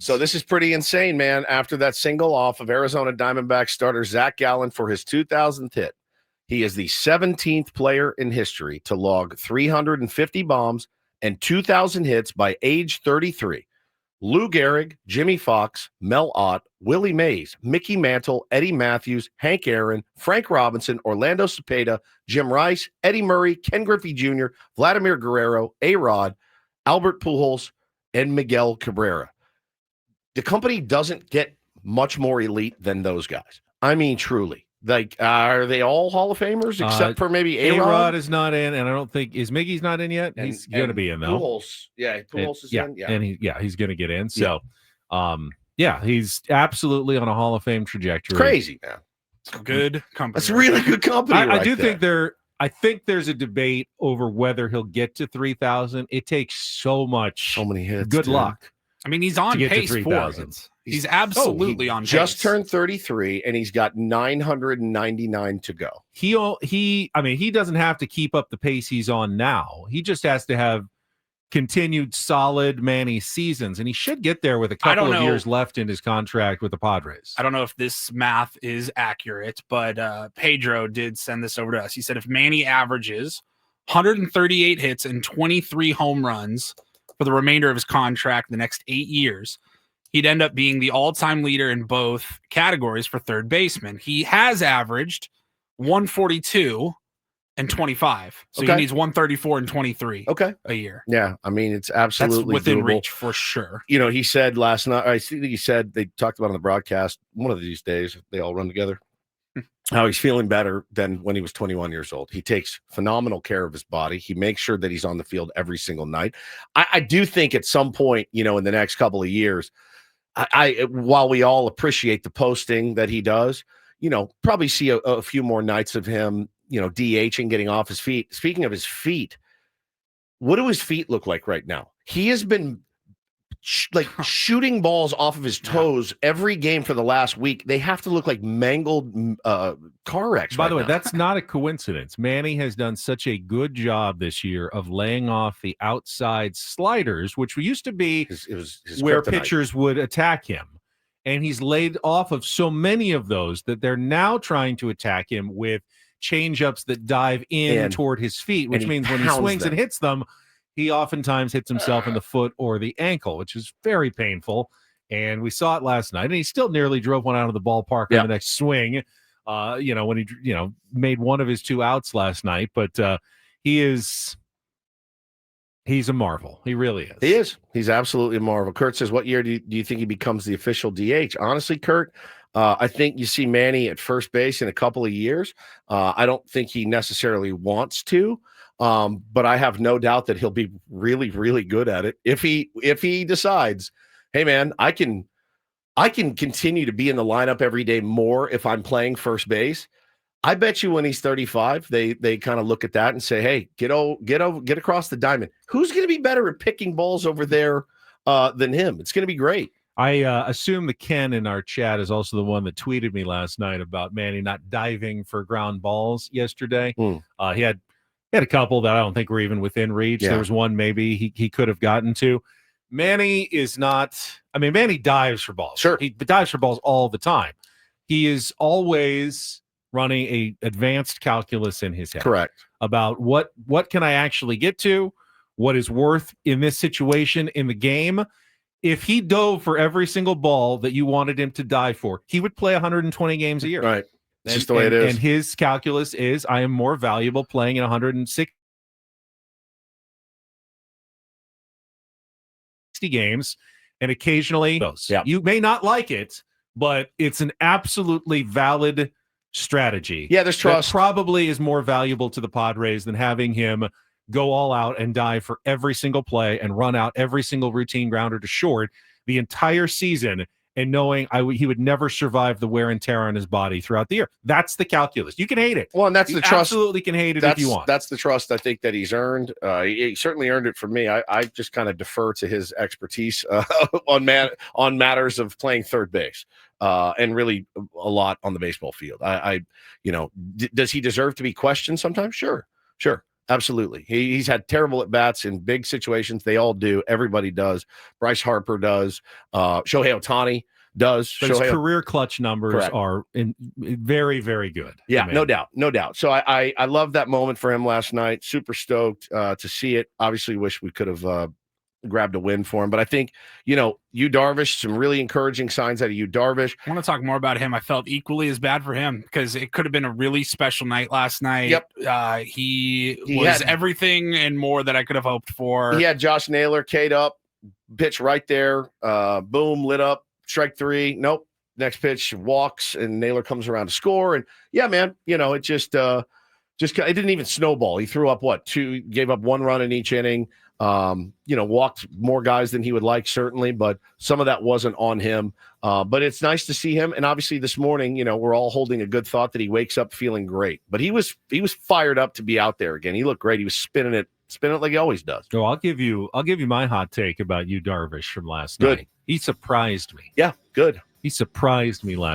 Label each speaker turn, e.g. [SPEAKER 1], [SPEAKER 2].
[SPEAKER 1] So this is pretty insane, man. After that single off of Arizona Diamondbacks starter Zach Gallen for his 2000th hit, he is the 17th player in history to log 350 bombs and 2,000 hits by age 33. Lou Gehrig, Jimmy Fox, Mel Ott, Willie Mays, Mickey Mantle, Eddie Matthews, Hank Aaron, Frank Robinson, Orlando Cepeda, Jim Rice, Eddie Murray, Ken Griffey Jr., Vladimir Guerrero, A-Rod, Albert Pujols, and Miguel Cabrera. The company doesn't get much more elite than those guys. I mean, truly. Like, are they all Hall of Famers except for maybe A-Rod?
[SPEAKER 2] A-Rod is not in, and I don't think Miggy's not in yet. He's going to be in though.
[SPEAKER 1] Pujols is in. Yeah,
[SPEAKER 2] and he's going to get in. So, he's absolutely on a Hall of Fame trajectory.
[SPEAKER 1] It's crazy, man.
[SPEAKER 3] It's good company.
[SPEAKER 1] That's really good company.
[SPEAKER 2] I think there's a debate over whether he'll get to 3,000. It takes so many hits. Good luck.
[SPEAKER 3] I mean, he's on pace for it. He's absolutely on pace.
[SPEAKER 1] Just turned 33, and he's got 999 to go.
[SPEAKER 2] He doesn't have to keep up the pace he's on now. He just has to have continued solid Manny seasons, and he should get there with a couple of years left in his contract with the Padres.
[SPEAKER 3] I don't know if this math is accurate, but Pedro did send this over to us. He said if Manny averages 138 hits and 23 home runs for the remainder of his contract the next 8 years, he'd end up being the all-time leader in both categories for third baseman. He has averaged 142 and 25. So he needs 134 and 23 a year.
[SPEAKER 1] Yeah, I mean, it's absolutely
[SPEAKER 3] That's within
[SPEAKER 1] doable.
[SPEAKER 3] reach for sure.
[SPEAKER 1] You know, he said last night, I think he said, they talked about on the broadcast, one of these days, they all run together, how he's feeling better than when he was 21 years old. He takes phenomenal care of his body. He makes sure that he's on the field every single night. I do think at some point, in the next couple of years, while we all appreciate the posting that he does, probably see a few more nights of him, DHing, getting off his feet. Speaking of his feet, what do his feet look like right now? He has been shooting balls off of his toes every game for the last week. They have to look like mangled car wrecks.
[SPEAKER 2] By the way, that's not a coincidence. Manny has done such a good job this year of laying off the outside sliders, which used to be
[SPEAKER 1] his
[SPEAKER 2] where
[SPEAKER 1] kryptonite.
[SPEAKER 2] pitchers would attack him. And he's laid off of so many of those that they're now trying to attack him with change-ups that dive in toward his feet, which means when he swings and hits them, he oftentimes hits himself in the foot or the ankle, which is very painful. And we saw it last night. And he still nearly drove one out of the ballpark on the next swing, when he, made one of his 2 outs last night. But he's a marvel. He really is.
[SPEAKER 1] He is. He's absolutely a marvel. Kurt says, what year do you think he becomes the official DH? Honestly, Kurt, I think you see Manny at first base in a couple of years. I don't think he necessarily wants to. But I have no doubt that he'll be really, really good at it if he decides, hey man, I can continue to be in the lineup every day more if I'm playing first base. I bet you when he's 35, they kind of look at that and say, hey, get across the diamond. Who's going to be better at picking balls over there than him? It's going to be great.
[SPEAKER 2] I assume that Ken in our chat is also the one that tweeted me last night about Manny not diving for ground balls yesterday. He had a couple that I don't think were even within reach. There was one maybe he could have gotten to. Manny is not – Manny dives for balls.
[SPEAKER 1] Sure.
[SPEAKER 2] He dives for balls all the time. He is always running a advanced calculus in his head.
[SPEAKER 1] Correct.
[SPEAKER 2] About what can I actually get to, what is worth in this situation in the game. If he dove for every single ball that you wanted him to dive for, he would play 120 games a year.
[SPEAKER 1] Right. It's just the way it is.
[SPEAKER 2] And his calculus is I am more valuable playing in 160 games and occasionally those.
[SPEAKER 1] Yeah.
[SPEAKER 2] You may not like it, but it's an absolutely valid strategy.
[SPEAKER 1] Yeah, there's trust.
[SPEAKER 2] That probably is more valuable to the Padres than having him go all out and dive for every single play and run out every single routine grounder to short the entire season and knowing he would never survive the wear and tear on his body throughout the year. That's the calculus. You can hate it.
[SPEAKER 1] Well, and that's
[SPEAKER 2] you
[SPEAKER 1] the trust.
[SPEAKER 2] Absolutely can hate it if you want.
[SPEAKER 1] That's the trust I think that he's earned. He certainly earned it from me. I just kind of defer to his expertise on matters of playing third base and really a lot on the baseball field. Does he deserve to be questioned sometimes? Sure. absolutely. He's had terrible at bats in big situations. They all do. Everybody does. Bryce Harper does. Shohei Ohtani does.
[SPEAKER 2] But his career clutch numbers are very, very good.
[SPEAKER 1] Yeah, no doubt. So I love that moment for him last night. Super stoked to see it. Obviously, wish we could have grabbed a win for him. But I think, Yu Darvish, some really encouraging signs out of Yu Darvish.
[SPEAKER 3] I want to talk more about him. I felt equally as bad for him because it could have been a really special night last night.
[SPEAKER 1] Yep.
[SPEAKER 3] He was everything and more that I could have hoped for.
[SPEAKER 1] He had Josh Naylor K'd up, pitch right there. Boom, lit up, strike 3. Nope. Next pitch, walks, and Naylor comes around to score. And yeah, man, it just it didn't even snowball. He threw up 2, gave up 1 run in each inning. Walked more guys than he would like, certainly, but some of that wasn't on him. But it's nice to see him. And obviously this morning, we're all holding a good thought that he wakes up feeling great. But he was fired up to be out there again. He looked great. He was spinning it like he always does.
[SPEAKER 2] So I'll give you my hot take about Yu Darvish from last night. He surprised me.
[SPEAKER 1] Yeah, good.
[SPEAKER 2] He surprised me last